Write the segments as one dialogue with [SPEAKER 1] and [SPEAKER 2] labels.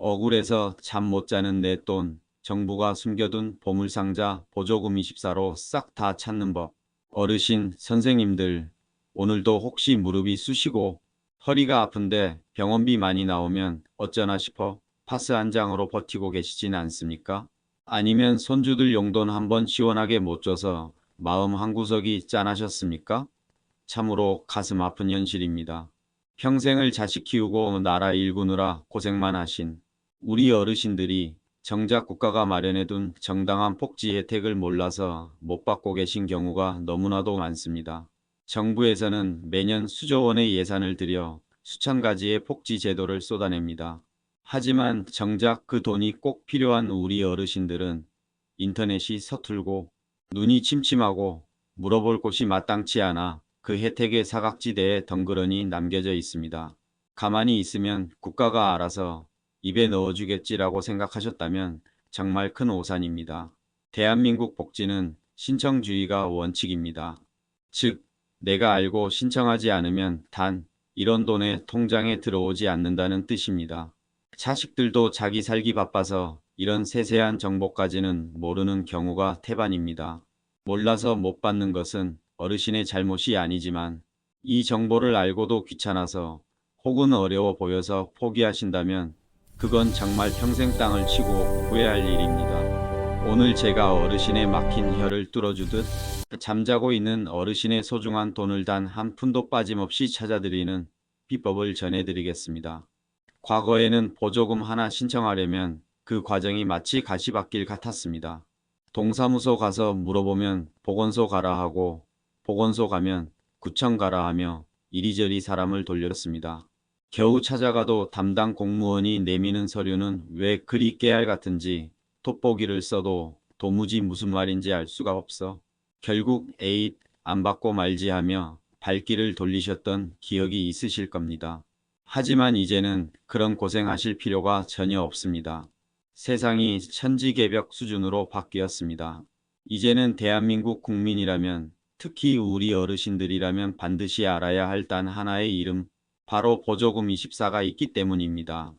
[SPEAKER 1] 억울해서 잠 못 자는 내 돈, 정부가 숨겨둔 보물상자 보조금 24로 싹 다 찾는 법. 어르신, 선생님들, 오늘도 혹시 무릎이 쑤시고 허리가 아픈데 병원비 많이 나오면 어쩌나 싶어 파스 한 장으로 버티고 계시진 않습니까? 아니면 손주들 용돈 한번 시원하게 못 줘서 마음 한구석이 짠하셨습니까? 참으로 가슴 아픈 현실입니다. 평생을 자식 키우고 나라 일구느라 고생만 하신 우리 어르신들이 정작 국가가 마련해둔 정당한 복지 혜택을 몰라서 못 받고 계신 경우가 너무나도 많습니다. 정부에서는 매년 수조 원의 예산을 들여 수천 가지의 복지 제도를 쏟아냅니다. 하지만 정작 그 돈이 꼭 필요한 우리 어르신들은 인터넷이 서툴고 눈이 침침하고 물어볼 곳이 마땅치 않아 그 혜택의 사각지대에 덩그러니 남겨져 있습니다. 가만히 있으면 국가가 알아서 입에 넣어주겠지라고 생각하셨다면 정말 큰 오산입니다. 대한민국 복지는 신청주의가 원칙입니다. 즉, 내가 알고 신청하지 않으면 단 1원 돈에 통장에 들어오지 않는다는 뜻입니다. 자식들도 자기 살기 바빠서 이런 세세한 정보까지는 모르는 경우가 태반입니다. 몰라서 못 받는 것은 어르신의 잘못이 아니지만 이 정보를 알고도 귀찮아서 혹은 어려워 보여서 포기하신다면 그건 정말 평생 땅을 치고 후회할 일입니다. 오늘 제가 어르신의 막힌 혀를 뚫어주듯 잠자고 있는 어르신의 소중한 돈을 단 한 푼도 빠짐없이 찾아드리는 비법을 전해드리겠습니다. 과거에는 보조금 하나 신청하려면 그 과정이 마치 가시밭길 같았습니다. 동사무소 가서 물어보면 보건소 가라 하고 보건소 가면 구청 가라 하며 이리저리 사람을 돌렸습니다. 겨우 찾아가도 담당 공무원이 내미는 서류는 왜 그리 깨알 같은지 돋보기를 써도 도무지 무슨 말인지 알 수가 없어 결국 에잇 안 받고 말지 하며 발길을 돌리셨던 기억이 있으실 겁니다. 하지만 이제는 그런 고생하실 필요가 전혀 없습니다. 세상이 천지개벽 수준으로 바뀌었습니다. 이제는 대한민국 국민이라면 특히 우리 어르신들이라면 반드시 알아야 할 단 하나의 이름, 바로 보조금 24가 있기 때문입니다.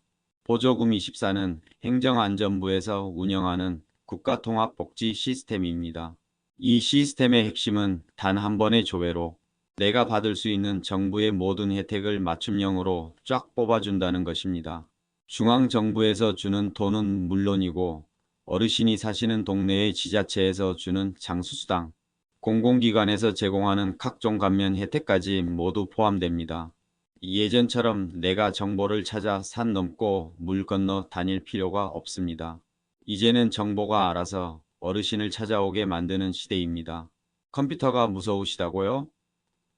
[SPEAKER 1] 보조금 24는 행정안전부에서 운영하는 국가통합복지 시스템입니다. 이 시스템의 핵심은 단 한 번의 조회로 내가 받을 수 있는 정부의 모든 혜택을 맞춤형으로 쫙 뽑아준다는 것입니다. 중앙정부에서 주는 돈은 물론이고 어르신이 사시는 동네의 지자체에서 주는 장수수당, 공공기관에서 제공하는 각종 감면 혜택까지 모두 포함됩니다. 예전처럼 내가 정보를 찾아 산 넘고 물 건너 다닐 필요가 없습니다. 이제는 정보가 알아서 어르신을 찾아오게 만드는 시대입니다. 컴퓨터가 무서우시다고요?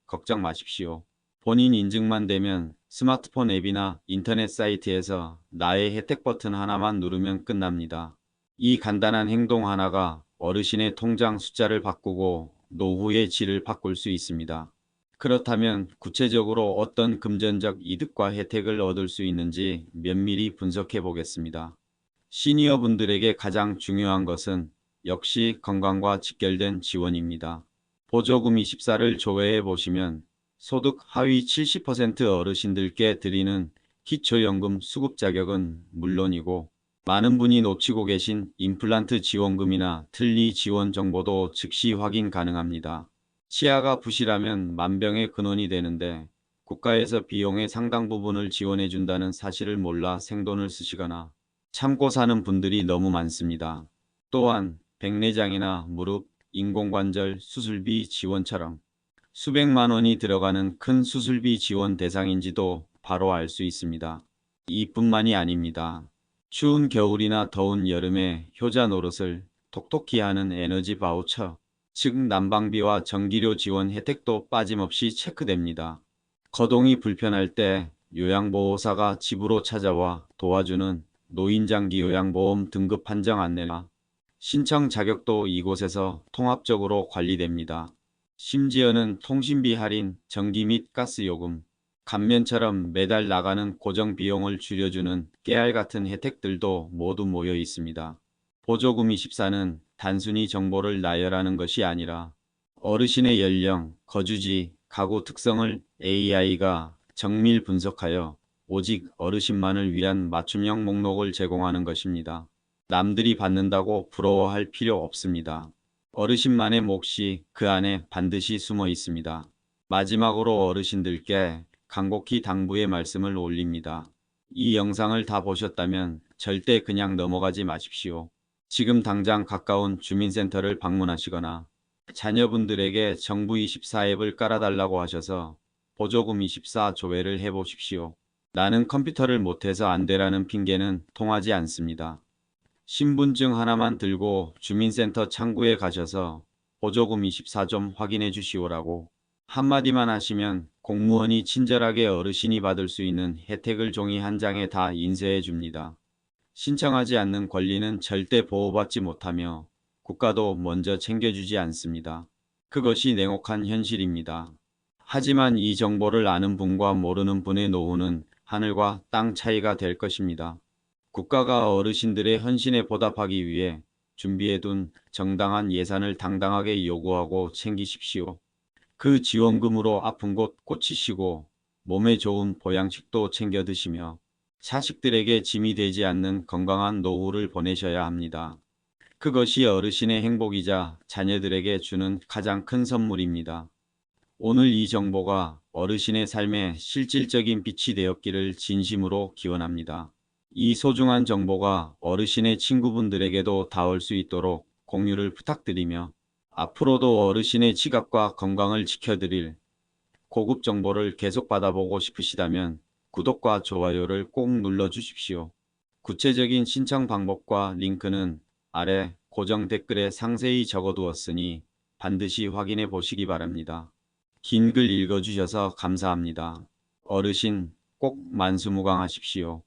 [SPEAKER 1] 걱정 마십시오. 본인 인증만 되면 스마트폰 앱이나 인터넷 사이트에서 나의 혜택 버튼 하나만 누르면 끝납니다. 이 간단한 행동 하나가 어르신의 통장 숫자를 바꾸고 노후의 질을 바꿀 수 있습니다. 그렇다면 구체적으로 어떤 금전적 이득과 혜택을 얻을 수 있는지 면밀히 분석해 보겠습니다. 시니어분들에게 가장 중요한 것은 역시 건강과 직결된 지원입니다. 보조금 24를 조회해 보시면 소득 하위 70% 어르신들께 드리는 기초연금 수급 자격은 물론이고 많은 분이 놓치고 계신 임플란트 지원금이나 틀니 지원 정보도 즉시 확인 가능합니다. 치아가 부실하면 만병의 근원이 되는데 국가에서 비용의 상당 부분을 지원해 준다는 사실을 몰라 생돈을 쓰시거나 참고 사는 분들이 너무 많습니다. 또한 백내장이나 무릎, 인공관절 수술비 지원처럼 수백만 원이 들어가는 큰 수술비 지원 대상인지도 바로 알 수 있습니다. 이뿐만이 아닙니다. 추운 겨울이나 더운 여름에 효자 노릇을 톡톡히 하는 에너지 바우처, 즉 난방비와 전기료 지원 혜택도 빠짐없이 체크됩니다. 거동이 불편할 때 요양보호사가 집으로 찾아와 도와주는 노인장기 요양보험 등급 판정 안내나 신청 자격도 이곳에서 통합적으로 관리됩니다. 심지어는 통신비 할인, 전기 및 가스 요금, 감면처럼 매달 나가는 고정 비용을 줄여주는 깨알 같은 혜택들도 모두 모여 있습니다. 보조금 24는 단순히 정보를 나열하는 것이 아니라 어르신의 연령, 거주지, 가구 특성을 AI가 정밀 분석하여 오직 어르신만을 위한 맞춤형 목록을 제공하는 것입니다. 남들이 받는다고 부러워할 필요 없습니다. 어르신만의 몫이 그 안에 반드시 숨어 있습니다. 마지막으로 어르신들께 간곡히 당부의 말씀을 올립니다. 이 영상을 다 보셨다면 절대 그냥 넘어가지 마십시오. 지금 당장 가까운 주민센터를 방문하시거나 자녀분들에게 정부24 앱을 깔아달라고 하셔서 보조금24 조회를 해보십시오. 나는 컴퓨터를 못해서 안 되라는 핑계는 통하지 않습니다. 신분증 하나만 들고 주민센터 창구에 가셔서 보조금24 좀 확인해 주시오라고 한마디만 하시면 공무원이 친절하게 어르신이 받을 수 있는 혜택을 종이 한 장에 다 인쇄해 줍니다. 신청하지 않는 권리는 절대 보호받지 못하며 국가도 먼저 챙겨주지 않습니다. 그것이 냉혹한 현실입니다. 하지만 이 정보를 아는 분과 모르는 분의 노후는 하늘과 땅 차이가 될 것입니다. 국가가 어르신들의 헌신에 보답하기 위해 준비해둔 정당한 예산을 당당하게 요구하고 챙기십시오. 그 지원금으로 아픈 곳 고치시고 몸에 좋은 보양식도 챙겨 드시며 자식들에게 짐이 되지 않는 건강한 노후를 보내셔야 합니다. 그것이 어르신의 행복이자 자녀들에게 주는 가장 큰 선물입니다. 오늘 이 정보가 어르신의 삶에 실질적인 빛이 되었기를 진심으로 기원합니다. 이 소중한 정보가 어르신의 친구분들에게도 닿을 수 있도록 공유를 부탁드리며 앞으로도 어르신의 지갑과 건강을 지켜드릴 고급 정보를 계속 받아보고 싶으시다면 구독과 좋아요를 꼭 눌러주십시오. 구체적인 신청 방법과 링크는 아래 고정 댓글에 상세히 적어두었으니 반드시 확인해 보시기 바랍니다. 긴 글 읽어주셔서 감사합니다. 어르신 꼭 만수무강하십시오.